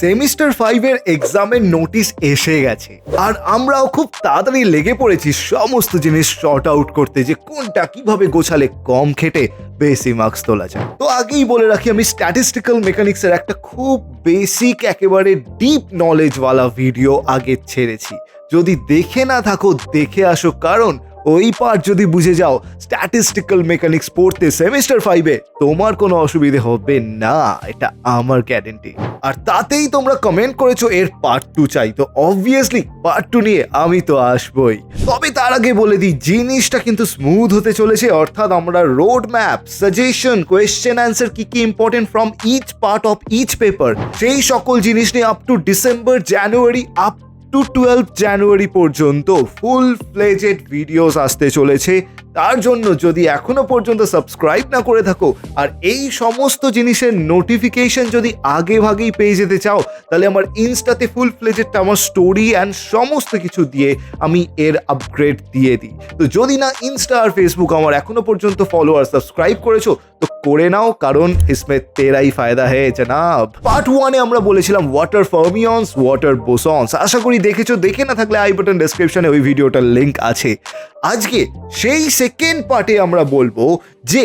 Semester 5 এর এক্সামের notice এসে গেছে আর আমরাও খুব তাড়াতাড়ি লেগে পড়েছি সমস্ত জিনিস শর্ট আউট করতে যে কোনটা কিভাবে গোছালে কম খেটে বেশি মার্কস তোলা যায়। তো আগেই বলে রাখি আমি স্ট্যাটিস্টিক্যাল মেকানিক্সের একটা খুব বেসিক একেবারে ডিপ নলেজওয়ালা ভিডিও আগে ছেড়েছি, যদি দেখে না থাকো দেখে আসো, কারণ ওই পার্ট যদি বুঝে যাও স্ট্যাটিস্টিক্যাল মেকানিক্স পড়তে সেমিস্টার 5-এ তোমার কোনো অসুবিধে হবে না, এটা আমার গ্যারান্টি। আর তাতেই তোমরা কমেন্ট করেছো এর পার্ট 2 চাই, তো অবভিয়াসলি পার্ট 2 নিয়ে আমি তো আসবই। তবে তার আগে বলে দিই জিনিসটা কিন্তু স্মুথ হতে চলেছে, অর্থাৎ আমরা road map, suggestion, question answer কি কি important from each part of each paper সেই সকল জিনিস নিয়ে up to December, January, up to 12 January পর্যন্ত ফুল ফ্লেজেড ভিডিওস আসতে চলেছে। তার জন্য যদি এখনো পর্যন্ত সাবস্ক্রাইব না করে থাকো আর এই সমস্ত জিনিসের নোটিফিকেশন যদি আগে ভাগেই পেয়ে যেতে চাও, তাহলে আমার ইনস্টাতে ফুল ফ্লেজেডটা আমার স্টোরি অ্যান্ড সমস্ত কিছু দিয়ে আমি এর আপগ্রেড দিয়ে দিই। তো যদি না ইনস্টা আর ফেসবুক আমার এখনো পর্যন্ত ফলোয়ার সাবস্ক্রাইব করেছো তো করে নাও, কারণ ইসমে তেরাই ফায়দা হে জনাব। পার্ট 1-এ আমরা বলেছিলাম ওয়াটার ফার্মিয়ন্স, ওয়াটার বোসন্স, আশা করি দেখেছো, দেখে না থাকলে আই বাটন ডেসক্রিপশনে ওই ভিডিওটার লিংক আছে। আজকে সেই সেকেন্ড পার্টে আমরা বলবো যে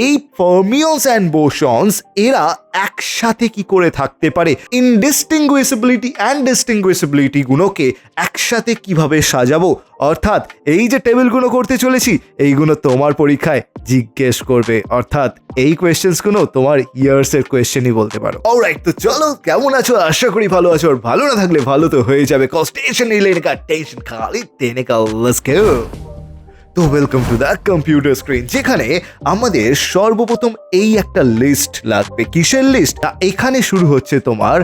এই ফার্মিয়ন্স অ্যান্ড বোসন্স এরা একসাথে কি করে থাকতে পারে, ইনডিস্টিংগুইশেবিলিটি অ্যান্ড ডিস্টিংগুইশেবিলিটি গুলোকে একসাথে কিভাবে সাজাবো, অর্থাৎ এই যে টেবিলগুলো করতে চলেছি এইগুলো তোমার পরীক্ষায় জিজ্ঞেস করবে, অর্থাৎ এই কোয়েশ্চেন্সগুলো তোমার ইয়ার্সের কোয়েশ্চেনই বলতে পারো। অলরাইট, তো চলো, কেমন আছো? আশা করি ভালো আছো, আর ভালো না থাকলে ভালো তো হয়ে যাবে, কজ টেনশন নিলে টেনশন খালি তেনে কা, লেটস গো। তো welcome to the computer screen, যেখানে আমাদের সর্বপ্রথম এই একটা লিস্ট লাগবে। কিসের লিস্ট? এখানে শুরু হচ্ছে তোমার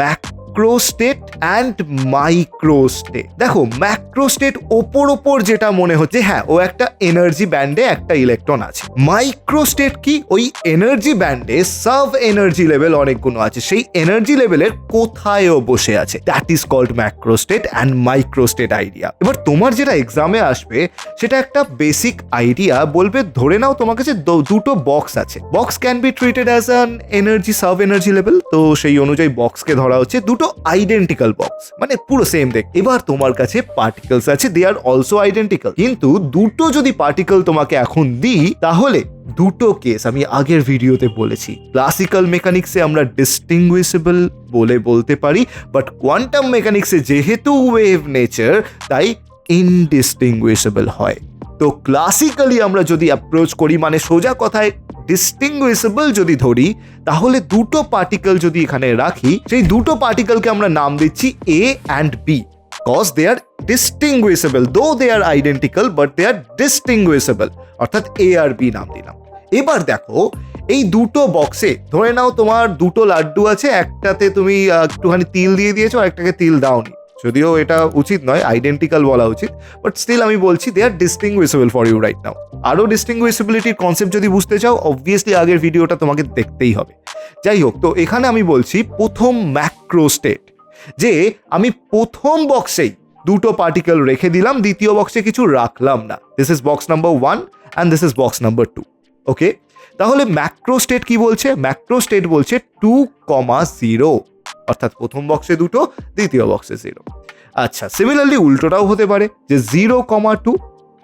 ম্যাক্রোস্টেট অ্যান্ড মাইক্রোস্টেট। দেখো ম্যাক্রোস্টেট ওপর যেটা মনে হচ্ছে, হ্যাঁ ও একটা এনার্জি ব্যান্ডে একটা ইলেকট্রন আছে। মাইক্রোস্টেট কি? ওই এনার্জি ব্যান্ডে সাব এনার্জি লেভেল অনেকগুলো আছে, সেই এনার্জি লেভেলের কোথায়ও বসে আছে, that is called macrostate and microstate idea. এবার তোমার যেটা এক্সামে আসবে সেটা একটা বেসিক আইডিয়া বলবে, ধরে নাও তোমার কাছে দুটো বক্স আছে, box can be treated as an energy sub energy level, তো সেই অনুযায়ী বক্সকে ধরা হচ্ছে দুটো আইডেন্টিক্যাল বক্স, মানে পুরো সেম দেখ। এবার তোমার কাছে পার্টিকেলস আছে, দে আর অলসো আইডেন্টিক্যাল, কিন্তু দুটো যদি পার্টিকেল তোমাকে এখন দিই তাহলে দুটো কেস আমি আগের ভিডিওতে বলেছি, ক্লাসিক্যাল মেকানিক্সে আমরা ডিস্টিংগুইশেবল বলতে পারি, বাট কোয়ান্টাম মেকানিক্সে যেহেতু ওয়েভ নেচার তাই ইনডিস্টিংগুইশেবল হয়। তো ক্লাসিক্যালি আমরা যদি অ্যাপ্রোচ করি, মানে সোজা কথায় ডিস্টিংগুইশেবল যদি ধরি, তাহলে দুটো পার্টিকেল যদি এখানে রাখি, সেই দুটো পার্টিকেলকে আমরা নাম দিচ্ছি A and B, cause they are distinguishable, though they are identical but they are distinguishable, অর্থাৎ এ আর বি নাম দিলাম। এবার দেখো এই দুটো বক্সে ধরে নাও তোমার দুটো লাড্ডু আছে, একটাতে তুমি একটুখানি তিল দিয়ে দিয়েছো আর একটাকে তিল দাওনি, যদিও এটা উচিত নয়, আইডেন্টিক্যাল বলা উচিত, বাট স্টিল আমি বলছি দে আর ডিস্টিংগুইশেবল ফর ইউ রাইট নাও। আরও ডিস্টিংগুইশেবিলিটির কনসেপ্ট যদি বুঝতে চাও অবভিয়াসলি আগের ভিডিওটা তোমাকে দেখতেই হবে। যাই হোক, তো এখানে আমি বলছি প্রথম ম্যাক্রোস্টেট, যে আমি প্রথম বক্সেই দুটো পার্টিকেল রেখে দিলাম, দ্বিতীয় বক্সে কিছু রাখলাম না, this is box number 1 and this is box number 2। ওকে, তাহলে ম্যাক্রোস্টেট কি বলছে? ম্যাক্রোস্টেট বলছে 2,0, অর্থাৎ প্রথম বক্সে দুটো, দ্বিতীয় বক্সে 0। আচ্ছা, সিমিলারলি উল্টোটাও হতে পারে যে 0,2,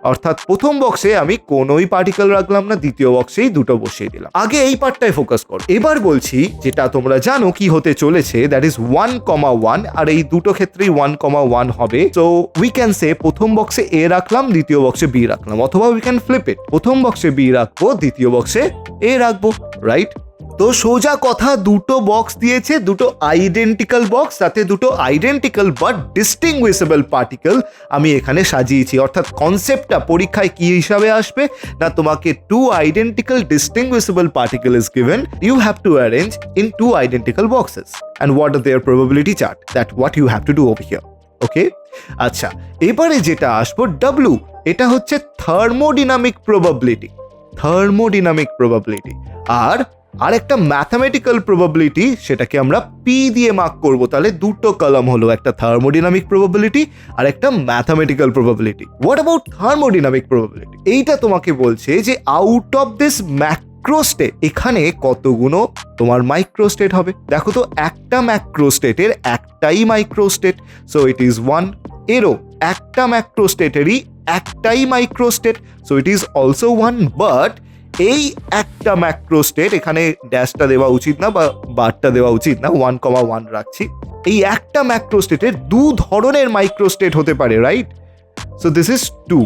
অর্থাৎ প্রথম বক্সে আমি কোনোই পার্টিকেল রাখলাম না, দ্বিতীয় বক্সেই দুটো বসিয়ে দিলাম। আগে এই পার্টটায় ফোকাস করো। এবার বলছি যেটা তোমরা জানো কি হতে চলেছে, দ্যাট ইজ 1,1, আর এই দুটো ক্ষেত্রেই 1,1 হবে। সো উই ক্যান সে প্রথম বক্সে এ রাখলাম, দ্বিতীয় বক্সে বি রাখলাম, অথবা উই ক্যান ফ্লিপ ইট, প্রথম বক্সে বি রাখবো, দ্বিতীয় বক্সে এ রাখবো, রাইট? তো সোজা কথা, দুটো বক্স দিয়েছে, দুটো আইডেন্টিক্যাল বক্স, তাতে দুটো আইডেন্টিক্যাল বাট ডিস্টিংগুইশেবল পার্টিকেল আমি এখানে সাজিয়েছি। অর্থাৎ কনসেপ্টটা পরীক্ষায় কি হিসাবে আসবে না, তোমাকে 2 identical distinguishable particle is given, you have to arrange in 2 identical boxes and what are their probability chart, that what you have to do over here. ওকে, আচ্ছা, এবারে যেটা আসবো W, এটা হচ্ছে থার্মোডিনামিক প্রবাবিলিটি, আর একটা ম্যাথামেটিক্যাল প্রবাবিলিটি, সেটাকে আমরা P দিয়ে মার্ক করবো, তাহলে দুটো কলাম হলো, একটা থার্মোডিনামিক প্রবাবিলিটি আর একটা mathematical probability. What about thermodynamic probability? এইটা তোমাকে বলছে যে আউট অফ দিস ম্যাক্রোস্টেট, এখানে কতগুলো তোমার মাইক্রোস্টেট হবে? দেখো তো, একটা ম্যাক্রোস্টেটের একটাই মাইক্রোস্টেট, সো ইট ইজ 1। এরও একটা ম্যাক্রোস্টেটেরই একটাই microstate, so it is also 1। But এই একটা ম্যাক্রোস্টেট, এখানে ড্যাশটা দেওয়া উচিত না বা বারটা দেওয়া উচিত না, 1,1 রাখছি। এই একটা ম্যাক্রোস্টেটের 2 ধরনের মাইক্রোস্টেট হতে পারে, রাইট? So this is 2।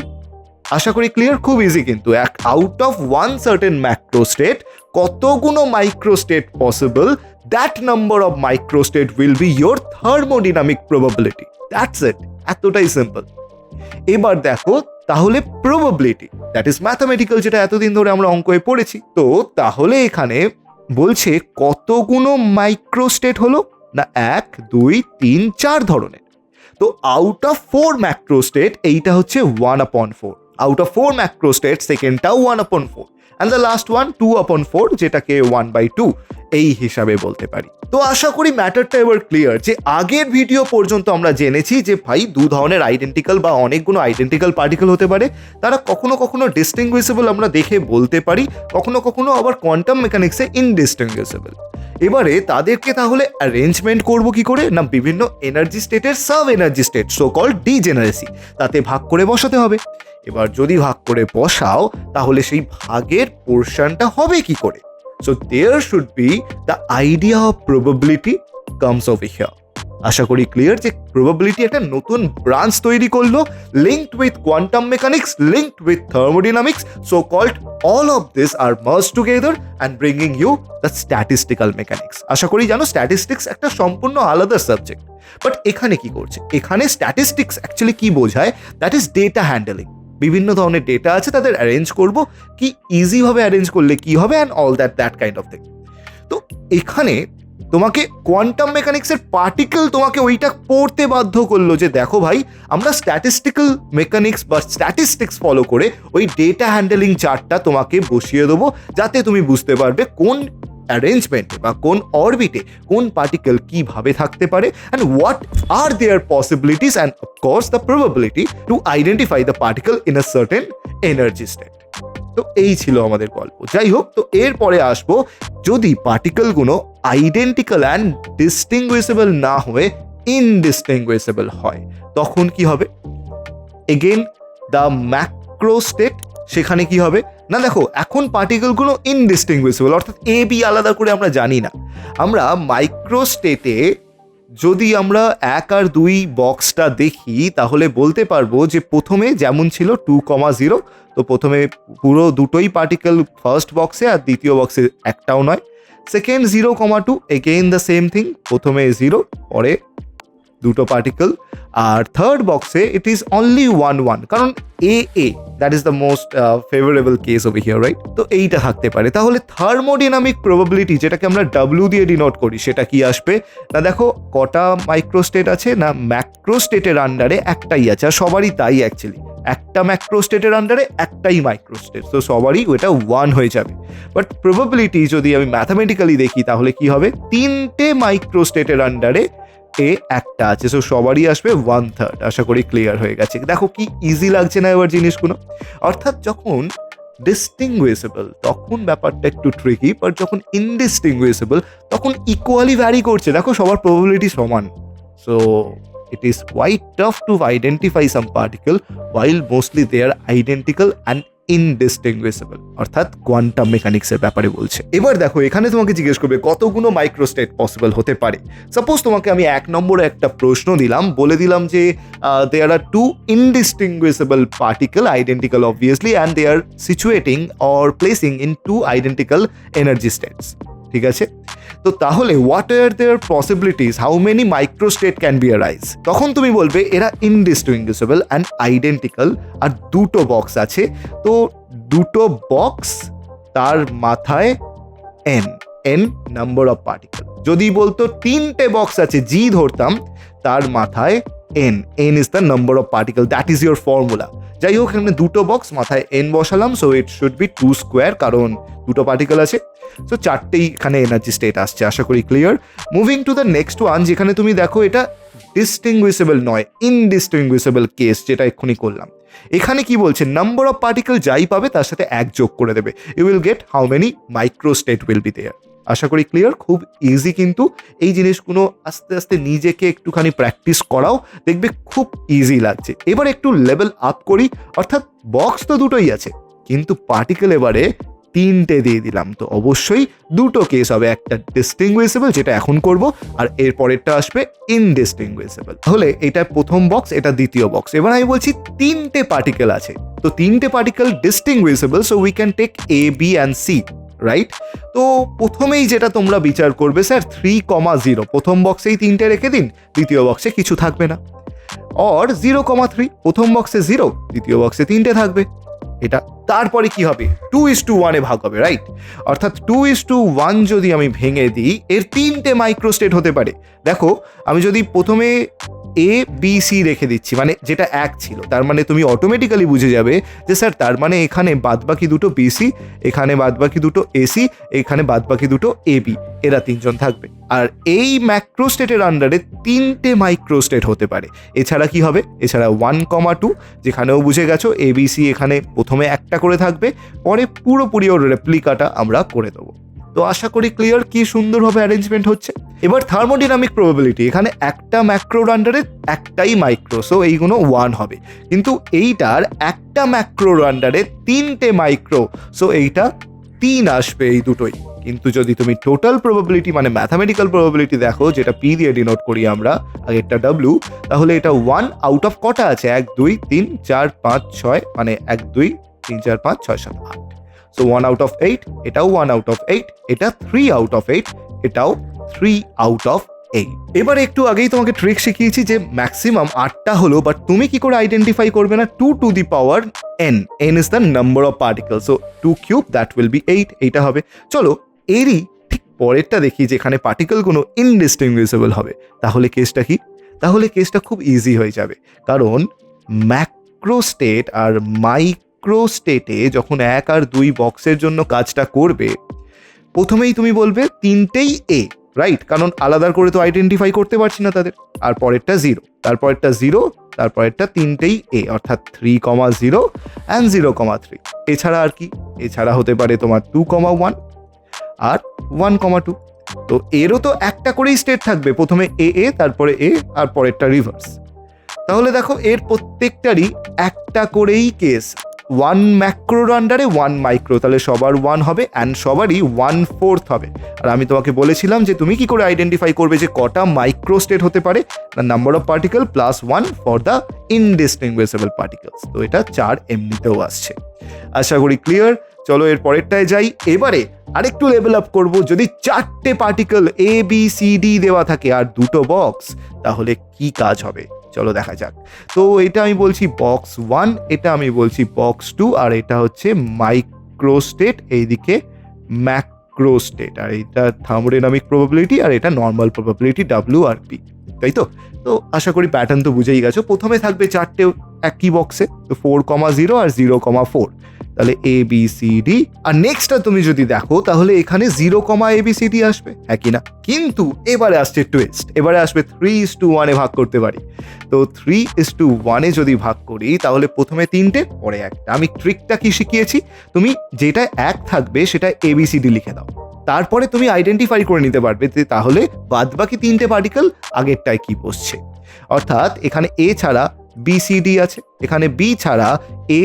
আশা করি ক্লিয়ার, খুব ইজি কিন্তু। আউট অফ 1 সার্টেন ম্যাক্রোস্টেট কতগুলো microstate possible, that number of microstate will be your thermodynamic probability. That's it, এতটাই সিম্পল। এবার দেখো তাহলে প্রবাবিলিটি, দ্যাট ইজ ম্যাথমেটিক্যাল, যেটা এতদিন ধরে আমরা অঙ্কে পড়েছি। তো তাহলে এখানে বলছে কতগুলো মাইক্রোস্টেট হলো না, 1, 2, 3, 4 ধরনের। তো আউট অফ 4 ম্যাক্রোস্টেট এইটা হচ্ছে 1/4। Out of 4 ম্যাক্রোস্টেট সেকেন্ডটাও 1/4, and the last one 2/4, যেটাকে 1/2 এই হিসাবে বলতে পারি। তো আশা করি ম্যাটারটা এবার ক্লিয়ার, যে আগের ভিডিও পর্যন্ত আমরা জেনেছি যে ভাই 2 ধরনের আইডেন্টিক্যাল বা অনেকগুলো আইডেন্টিক্যাল পার্টিকেল হতে পারে, তারা কখনো কখনো ডিস্টিংগুইশেবল আমরা দেখে বলতে পারি, কখনো কখনো আবার কোয়ান্টাম মেকানিক্সে ইনডিস্টিংগুইশেবল। এবারে তাদেরকে তাহলে অ্যারেঞ্জমেন্ট করব কি করে, না বিভিন্ন এনার্জি স্টেটের sub energy state, so called degeneracy, তাতে ভাগ করে বসাতে হবে। এবার যদি ভাগ করে বসাও তাহলে সেই ভাগের পোর্শনটা হবে কি করে? So there should be the idea of probability comes over here. আশা করি ক্লিয়ার, যে প্রবাবিলিটি একটা নতুন ব্রাঞ্চ তৈরি করলো, linked with quantum mechanics, linked with thermodynamics, so called all of this are merged together and bringing you the statistical mechanics. আশা করি জানো statistics একটা সম্পূর্ণ আলাদা সাবজেক্ট, বাট এখানে কি করছে, এখানে স্ট্যাটিস্টিক্স অ্যাকচুয়ালি কি বোঝায়, দ্যাট ইজ ডেটা হ্যান্ডেলিং। বিভিন্ন ধরনের ডেটা আছে, তাদের অ্যারেঞ্জ করব, কি ইজিভাবে অ্যারেঞ্জ করলে কি হবে, and all that kind of thing. তো এখানে তোমাকে কোয়ান্টাম মেকানিক্সের পার্টিকেল তোমাকে ওইটা পড়তে বাধ্য করলো, যে দেখো ভাই আমরা স্ট্যাটিস্টিক্যাল মেকানিক্স বা স্ট্যাটিস্টিক্স ফলো করে ওই ডেটা হ্যান্ডেলিং চার্টটা তোমাকে বসিয়ে দেবো, যাতে তুমি বুঝতে পারবে কোন অ্যারেঞ্জমেন্ট বা কোন অরবিটে কোন পার্টিকেল কিভাবে থাকতে পারে, and what are there possibilities, and of course the probability to identify the particle in a certain energy state. তো এই ছিল আমাদের গল্প। যাই হোক, তো এরপরে আসবো, যদি পার্টিকেলগুলো আইডেন্টিক্যাল অ্যান্ড ডিস্টিংগুইশেবল না হয়ে ইনডিস্টিংগুইশেবল হয়, তখন কি হবে? এগেইন দ্য ম্যাক্রোস্টেট, সেখানে কি হবে না, দেখো এখন পার্টিকেলগুলো ইনডিস্টিংগুইশেবল, অর্থাৎ এ বি আলাদা করে আমরা জানি না। আমরা মাইক্রোস্টেটে যদি আমরা 1 আর 2 বক্সটা দেখি তাহলে বলতে পারবো যে প্রথমে যেমন ছিল 2,0, তো প্রথমে পুরো দুটোই পার্টিকেল ফার্স্ট বক্সে, আর দ্বিতীয় বক্সে একটাও নয়। Second 0,2, again the same thing, প্রথমে 0, পরে দুটো পার্টিকেল। আর থার্ড বক্সে ইট ইজ অনলি 1,1, কারণ এ that is the most favourable case over here, right? তো এইটা থাকতে পারে। তাহলে থার্মোডাইনামিক প্রবাবিলিটি, যেটাকে আমরা W দিয়ে ডিনোট করি, সেটা কি আসবে না, দেখো কটা মাইক্রোস্টেট আছে না, ম্যাক্রোস্টেটের আন্ডারে একটাই আছে, আর সবারই তাই অ্যাকচুয়ালি, একটা ম্যাক্রোস্টেটের আন্ডারে একটাই মাইক্রোস্টেট, তো সবারই ওটা 1 হয়ে যাবে। বাট প্রবাবিলিটি যদি আমি ম্যাথামেটিক্যালি দেখি তাহলে কি হবে, 3টে মাইক্রোস্টেটের আন্ডারে একটা আছে, সো সবারই আসবে 1/3। আশা করি ক্লিয়ার হয়ে গেছে। দেখো কি ইজি লাগছে না এবার জিনিসগুলো? অর্থাৎ যখন ডিস্টিংগুইশেবল তখন ব্যাপারটা একটু ট্রিকি, বাট যখন ইনডিস্টিংগুইশেবল তখন ইকুয়ালি ভ্যারি করছে। দেখো সবার প্রবাবিলিটি সমান, so it is quite tough to identify some particle while mostly they are identical and indistinguishable, অর্থাৎ কোয়ান্টাম মেকানিক্সের ব্যাপারে বলছে। এবার দেখো এখানে তোমাকে জিজ্ঞেস করবে কতগুলো মাইক্রোস্টেট পসিবল হতে পারে। সাপোজ তোমাকে আমি 1 নম্বরে একটা প্রশ্ন দিলাম, বলে দিলাম যে there are 2 indistinguishable particle, identical obviously, and they are situating or placing in 2 identical energy states, ঠিক আছে? তো তাহলে what are there possibilities, how many microstate can be arise? তখন তুমি বলবে এরা ইনডিস্টিংগুইশেবল অ্যান্ড আইডেন্টিক্যাল, আর দুটো বক্স আছে, তো দুটো বক্স তার মাথায় n নাম্বার অফ পার্টিকেল। যদি বলতো 3টে বক্স আছে, জি ধরতাম, তার মাথায় n is the number of particle, that is your formula. যাই হোক, এখানে দুটো বক্স, মাথায় n বসালাম, so it should be 2 square, কারণ দুটো পার্টিকেল আছে, সো 4টেই এখানে এনার্জি স্টেট আসছে। আশা করি clear. Moving to the next one, যেখানে তুমি দেখো এটা ডিস্টিংগুইশেবল নয়, ইনডিস্টিংগুইশেবল কেস, যেটা এক্ষুনি করলাম। এখানে কি বলছে, নাম্বার অফ পার্টিকেল যাই পাবে তার সাথে 1 যোগ করে দেবে, you will get how many microstate will be there. আশা করি ক্লিয়ার, খুব ইজি কিন্তু এই জিনিসগুলো আস্তে আস্তে নিজেকে একটুখানি প্র্যাকটিস করাও, দেখবে খুব ইজি লাগছে। এবার একটু লেভেল আপ করি, অর্থাৎ বক্স তো দুটোই আছে কিন্তু পার্টিকেল এবারে 3টে দিয়ে দিলাম, তো অবশ্যই দুটো কেস হবে, একটা ডিস্টিংগুইশেবল যেটা এখন করব, আর এর পরেরটা আসবে ইনডিস্টিংগুইশেবল। তাহলে এটা প্রথম বক্স, এটা দ্বিতীয় বক্স। এবার আমি বলছি 3টে পার্টিকেল আছে, তো 3টে particle distinguishable, so we can take A B and C, right? তো প্রথমেই যেটা তোমরা বিচার করবে, স্যার 3,0 প্রথম বক্সেই 3টে রেখে দিন, দ্বিতীয় বক্সে কিছু থাকবে না। অর 0,3 প্রথম বক্সে 0, দ্বিতীয় বক্সে 3টে থাকবে। এটা তারপরে কি হবে, 2:1 ভাগ হবে, রাইট? অর্থাৎ 2:1 যদি আমি ভেঙে দিই, এর 3টে মাইক্রোস্টেট হতে পারে। দেখো, আমি যদি প্রথমে এ বি সি রেখে দিচ্ছি, মানে যেটা 1 ছিল, তার মানে তুমি অটোমেটিক্যালি বুঝে যাবে যে স্যার তার মানে এখানে বাদবাকি দুটো বিসি, এখানে বাদবাকি দুটো এসি, এখানে বাদবাকি দুটো এবি, এরা 3জন থাকবে। আর এই ম্যাক্রোস্টেটের আন্ডারে 3টে মাইক্রোস্টেট হতে পারে। এছাড়া কি হবে, এছাড়া 1,2, যেখানেও বুঝে গেছো এবিসি এখানে প্রথমে একটা করে থাকবে, পরে পুরোপুরি ওর রেপ্লিকাটা আমরা করে দেবো। তো আশা করি ক্লিয়ার, কি সুন্দরভাবে অ্যারেঞ্জমেন্ট হচ্ছে। এবার থার্মোডাইনামিক প্রবাবিলিটি, এখানে একটা ম্যাক্রোর আন্ডারে একটাই মাইক্রো, সো এইগুলো 1 হবে, কিন্তু এইটার একটা ম্যাক্রোর আন্ডারে 3টে মাইক্রো, সো এইটা 3 আসবে এই দুটোই। কিন্তু যদি তুমি টোটাল প্রবাবিলিটি মানে ম্যাথামেটিক্যাল প্রবাবিলিটি দেখো, যেটা পি দিয়ে ডিনোট করি আমরা, আগেরটা ডাব্লিউ, তাহলে এটা 1 আউট অফ কটা আছে, 1 2 3 4 5 6, মানে 1 2 3 4 5 6 7 8, সো 1 আউট অফ 8, এটাও 1 আউট অফ 8, এটা 3 আউট অফ 8, এটাও 3 আউট অফ 8। এবার একটু আগেই তোমাকে ট্রিক শিখিয়েছি যে ম্যাক্সিমাম 8টা হলো, বাট তুমি কি করে আইডেন্টিফাই করবে না, 2 to the power n, n is the number of particles, so 2 cube that will be 8, এইটা হবে। চলো এরই ঠিক পরেরটা দেখি, যেখানে পার্টিকেল কোনো ইনডিস্টিংগুইশেবল হবে। তাহলে কেসটা কি, তাহলে কেসটা খুব ইজি হয়ে যাবে, কারণ ম্যাক্রোস্টেট আর মাইক্রোস্টেটে যখন 1 আর 2 বক্সের জন্য কাজটা করবে, প্রথমেই তুমি বলবে 3টেই এ, রাইট? কারণ আলাদা করে তো আইডেন্টিফাই করতে পারছি না তাদের। আর পরেরটা 0, তারপরেরটা 0, তারপরেরটা 3টেই এ, অর্থাৎ 3,0 অ্যান্ড 0,3। এছাড়া আর কি, এছাড়া হতে পারে তোমার 2,1 আর 1,2। তো এরও তো একটা করেই স্টেট থাকবে, প্রথমে এ এ, তারপরে এ, আর পরেরটা রিভার্স। তাহলে দেখো এর প্রত্যেকটারই একটা করেই কেস, 1 ম্যাক্রোর আন্ডারে 1 মাইক্রো, তাহলে সবার 1 হবে অ্যান্ড সবারই 1/4 হবে। আর আমি তোমাকে বলেছিলাম যে তুমি কি করে আইডেন্টিফাই করবে যে কটা মাইক্রোস্টেট হতে পারে, না number of particle plus 1 for the indistinguishable particles, তো এটা 4 এমনিতেও আসছে। আশা করি ক্লিয়ার। চলো এর পরেরটায় যাই। এবারে আরেকটু লেভেল আপ করব, যদি 4টে particle A B C D দেওয়া থাকে আর 2টো বক্স, তাহলে কি কাজ হবে চলো দেখা যাক। তো এটা আমি বলছি বক্স 1, এটা আমি বলছি বক্স 2, আর এটা হচ্ছে মাইক্রোস্টেট, এইদিকে ম্যাক্রোস্টেট, আর এটা থার্মোডাইনামিক প্রবাবিলিটি, আর এটা নর্মাল প্রবাবিলিটি ডাব্লিউ আর পি, তাই তো? তো আশা করি প্যাটার্ন তো বুঝেই গেছো। প্রথমে থাকবে 4টে একই বক্সে, তো 4,0 আর 0,4, তাহলে এ বি সি ডি। আর নেক্সটটা তুমি যদি দেখো তাহলে এখানে 0,ABCD আসবে, হ্যাঁ কি না? কিন্তু এবারে আসছে টুইস্ট, এবারে আসবে 3:1 ভাগ করতে পারি। তো 3:1 যদি ভাগ করি তাহলে প্রথমে 3টে, পরে একটা। আমি ট্রিকটা কি শিখিয়েছি, তুমি যেটা 1 থাকবে সেটা ABCD লিখে দাও, তারপরে তুমি আইডেন্টিফাই করে নিতে পারবে যে তাহলে বাদবাকি 3টে পার্টিকেল আগেরটায় কি বসছে। অর্থাৎ এখানে এ ছাড়া BCD আছে, এখানে বি ছাড়া এ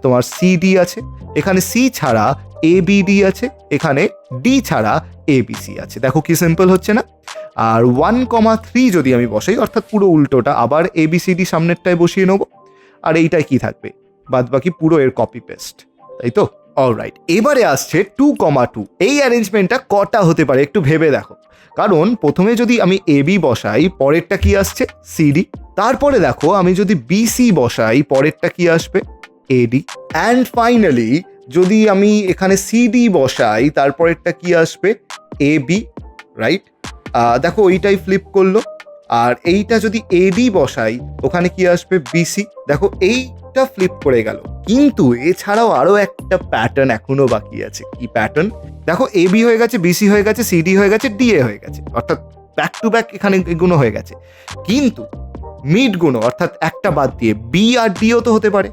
তোমার সিডি আছে, এখানে সি ছাড়া ABD আছে, এখানে ডি ছাড়া ABC আছে। দেখো কি সিম্পল হচ্ছে না? আর 1,3 যদি আমি বসাই, অর্থাৎ পুরো উল্টোটা, আবার ABCD সামনেরটায় বসিয়ে নেবো, আর এইটাই কি থাকবে, বাদবাকি পুরো এর কপি পেস্ট, তাই তো? অলরাইট, এবারে আসছে 2,2। এই অ্যারেঞ্জমেন্টটা কটা হতে পারে একটু ভেবে দেখো, কারণ প্রথমে যদি আমি AB বসাই, পরেরটা কি আসছে CD, তারপরে দেখো আমি যদি BC বসাই, পরেরটা কি আসবে AD, অ্যান্ড ফাইনালি যদি আমি এখানে CD বসাই, তারপরেরটা কি আসবে AB, রাইট? দেখো ওইটাই ফ্লিপ করলো। আর এইটা যদি AD বসাই, ওখানে কি আসবে BC, দেখো এইটা ফ্লিপ করে গেল। কিন্তু এছাড়াও আরো একটা প্যাটার্ন এখনো বাকি আছে। কি প্যাটার্ন? দেখো AB হয়ে গেছে, BC হয়ে গেছে, CD হয়ে গেছে, DA হয়ে গেছে, অর্থাৎ ব্যাক টু ব্যাক এখানে এগুলো হয়ে গেছে। কিন্তু মিডগুলো অর্থাৎ একটা বাদ দিয়ে বি আর ডিও তো হতে পারে,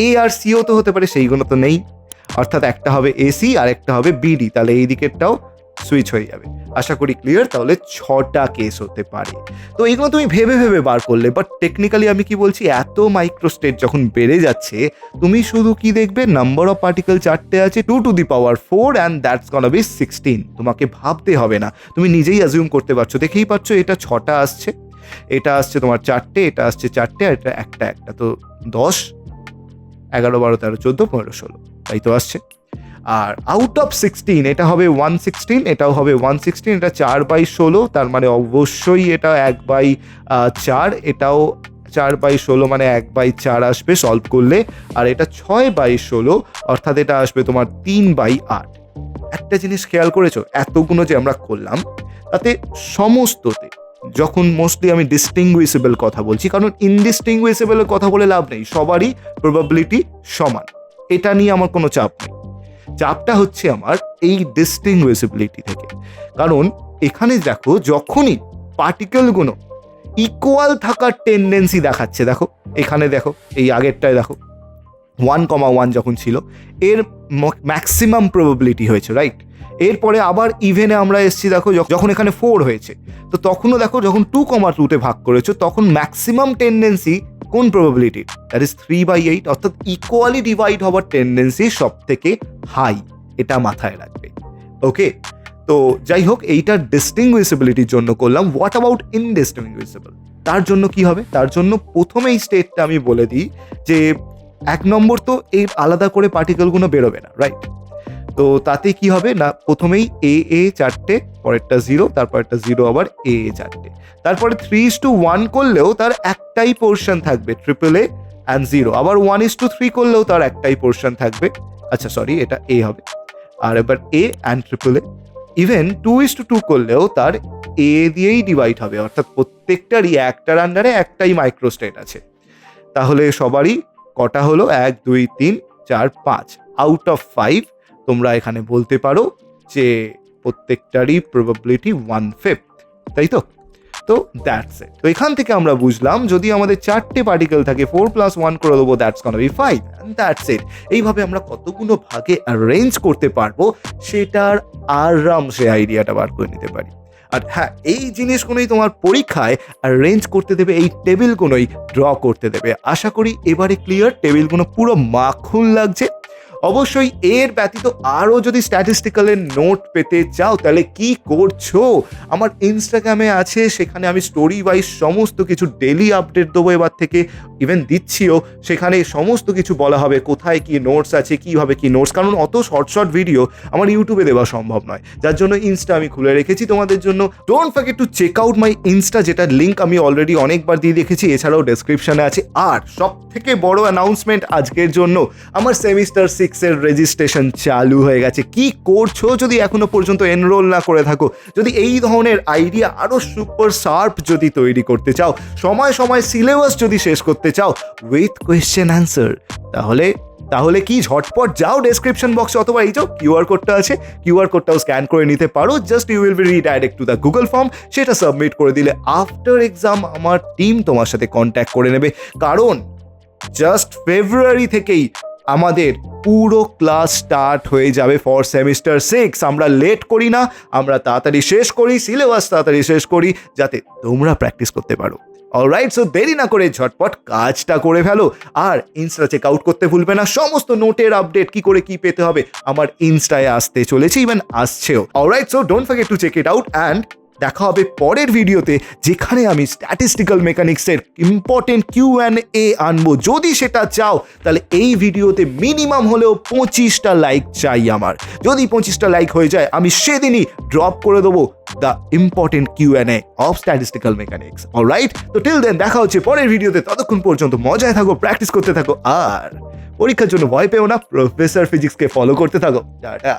এ আর সিও তো হতে পারে, সেইগুলো তো নেই। অর্থাৎ একটা হবে এসি আর একটা হবে বিডি, তাহলে এই দিকেরটাও সুইচ হয়ে যাবে। আশা করি ক্লিয়ার। তাহলে 6টা কেস হতে পারে। তো এগুলো তুমি ভেবে ভেবে বার করলে, বাট টেকনিক্যালি আমি কি বলছি, এত মাইক্রোস্টেট যখন বেড়ে যাচ্ছে তুমি শুধু কি দেখবে, নাম্বার অফ পার্টিকেল 4টে আছে, 2 to the power 4 and that's gonna be 16। তোমাকে ভাবতে হবে না, তুমি নিজেই অ্যাজিউম করতে পারছো, দেখেই পাচ্ছ এটা 6টা আসছে, এটা আসছে তোমার 4টে, এটা আসছে 4টে, আর এটা একটা, তো 10, 11, 12, 13, 14, 15, 16, তাই তো আসছে। আর আউট অফ 16 এটা হবে 116, এটাও হবে 116, এটা 4/16, তার মানে অবশ্যই এটা 1/4, এটাও 4/16, মানে 1/4 আসবে সলভ করলে। আর এটা 6/16, অর্থাৎ এটা আসবে তোমার 3/8। একটা জিনিস খেয়াল করেছো, এতগুলো যে আমরা করলাম তাতে সমস্ততে, যখন মোস্টলি আমি ডিস্টিংগুইশেবল কথা বলছি, কারণ ইনডিস্টিংগুইশেবলের কথা বলে লাভ নেই, সবারই প্রবাবিলিটি সমান, এটা নিয়ে আমার কোনো চাপ নেই। চাপটা হচ্ছে আমার এই ডিস্টিংগুইশেবিলিটি থেকে, কারণ এখানে দেখো যখনই পার্টিকেলগুলো ইকুয়াল থাকার টেন্ডেন্সি দেখাচ্ছে, দেখো এখানে দেখো, এই আগেরটায় দেখো 1,1 যখন ছিল এর ম্যাক্সিমাম প্রবাবিলিটি হয়েছে, রাইট? এরপরে আবার ইভেনে আমরা এসছি, দেখো যখন এখানে 4 হয়েছে, তো তখনও দেখো যখন 2,2-তে ভাগ করেছো তখন ম্যাক্সিমাম টেন্ডেন্সি কোন প্রবাবিলিটি, দ্যাট ইজ 3/8, অর্থাৎ ইকুয়ালি ডিভাইড হওয়ার টেন্ডেন্সি সব থেকে হাই, এটা মাথায় রাখবে। ওকে, তো যাই হোক, এইটা ডিস্টিংগুইশেবিলিটির জন্য করলাম। What about indistinguishable? তার জন্য কি হবে? তার জন্য প্রথমেই স্টেটটা আমি বলে দিই যে 1 নম্বর তো এই আলাদা করে পার্টিকেলগুলো বেরোবে না, রাইট? তো তাতে কি হবে না, প্রথমেই এ 4টে, পরেরটা 0, তারপরেরটা 0, আবার এ 4টে, তারপরে 3:1 করলেও তার একটাই পোর্শন থাকবে, ট্রিপল এ অ্যান্ড 0, আবার 1:3 করলেও তার একটাই পোর্শন থাকবে, আচ্ছা সরি এটা এ হবে, আর এবার এ অ্যান্ড ট্রিপল এ। ইভেন 2:2 করলেও তার এ দিয়েই ডিভাইড হবে, অর্থাৎ প্রত্যেকটারই একটার আন্ডারে একটাই মাইক্রোস্টেট আছে। তাহলে সবারই কটা হলো, 1, 2, 3, 4, 5 আউট অফ 5 তোমরা এখানে বলতে পারো যে প্রত্যেকটারই প্রবাবিলিটি 1/5, তাই তো? তো দ্যাটস ইট। তো এখান থেকে আমরা বুঝলাম যদি আমাদের 4টে পার্টিকেল থাকে, 4 + 1 করে দেবো, that's gonna be 5, and that's it. এইভাবে আমরা কতগুলো ভাগে অ্যারেঞ্জ করতে পারবো সেটার আরামসে আইডিয়াটা বার করে নিতে পারি। আর হ্যাঁ, এই জিনিসগুলোই তোমার পরীক্ষায় অ্যারেঞ্জ করতে দেবে, এই টেবিলগুলোই ড্র করতে দেবে। আশা করি এবারে ক্লিয়ার, টেবিলগুলো পুরো মাখন লাগছে। অবশ্যই এর ব্যতীত আরও যদি স্ট্যাটিস্টিক্যালের নোট পেতে চাও তাহলে কি করছো, আমার ইনস্টাগ্রামে আছে, সেখানে আমি স্টোরি ওয়াইজ সমস্ত কিছু ডেলি আপডেট দেবো এবার থেকে, ইভেন দিচ্ছিও। সেখানে সমস্ত কিছু বলা হবে, কোথায় কি নোটস আছে, কীভাবে কি নোটস, কারণ অত শর্ট ভিডিও আমার ইউটিউবে দেওয়া সম্ভব নয়, যার জন্য ইনস্টা আমি খুলে রেখেছি তোমাদের জন্য। Don't forget to check out my insta, যেটার লিঙ্ক আমি অলরেডি অনেকবার দিয়ে রেখেছি, এছাড়াও ডেসক্রিপশনে আছে। আর সব থেকে বড় অ্যানাউন্সমেন্ট আজকের জন্য, আমার সেমিস্টার 6 এর রেজিস্ট্রেশন চালু হয়ে গেছে। কি করছো যদি এখনো পর্যন্ত এনরোল না করে থাকো, যদি এই ধরনের আইডিয়া আরো সুপার শার্প যদি তৈরি করতে চাও, সময় সময় সিলেবাস যদি শেষ করতে চাও উইথ কোয়েশ্চেন অ্যান্সার, তাহলে কি ঝটপট যাও ডেসক্রিপশন বক্সে, অথবা এই যে কিউআর কোডটা আছে, কিউআর কোডটাও স্ক্যান করে নিতে পারো। Just you will be redirect to the Google form, সেটা সাবমিট করে দিলে আফটার এক্সাম আমার টিম তোমার সাথে কন্ট্যাক্ট করে নেবে। কারণ জাস্ট ফেব্রুয়ারি থেকেই আমাদের পুরো ক্লাস স্টার্ট হয়ে যাবে ফর সেমিস্টার 6। আমরা লেট করি না, আমরা তাড়াতাড়ি শেষ করি, সিলেবাস তাড়াতাড়ি শেষ করি, যাতে তোমরা প্র্যাকটিস করতে পারো। অলরাইট, সো দেরি না করে ঝটপট কাজটা করে ফেলো। আর ইনস্টা চেক আউট করতে ভুলবে না, সমস্ত নোটের আপডেট কি করে কি পেতে হবে আমার ইনস্টায় আসতে চলেছে, ইভেন আসছেও। Alright, so don't forget to check it out, and দেখা হবে পরের ভিডিওতে, যেখানে আমি স্ট্যাটিস্টিক্যাল মেকানিক্সের ইম্পর্টেন্ট Q&A আনবো। যদি সেটা চাও তাহলে এই ভিডিওতে মিনিমাম হলেও 25টা লাইক চাই আমার। যদি 25টা লাইক হয়ে যায় আমি সেদিনই ড্রপ করে দেবো the important Q&A of statistical mechanics. Alright, তো টিল দেন দেখা হচ্ছে পরের ভিডিওতে। ততক্ষণ পর্যন্ত মজায় থাকো, প্র্যাকটিস করতে থাকো, আর পরীক্ষার জন্য ভয় পেও না, প্রফেসর ফিজিক্সকে ফলো করতে থাকো। টাটা।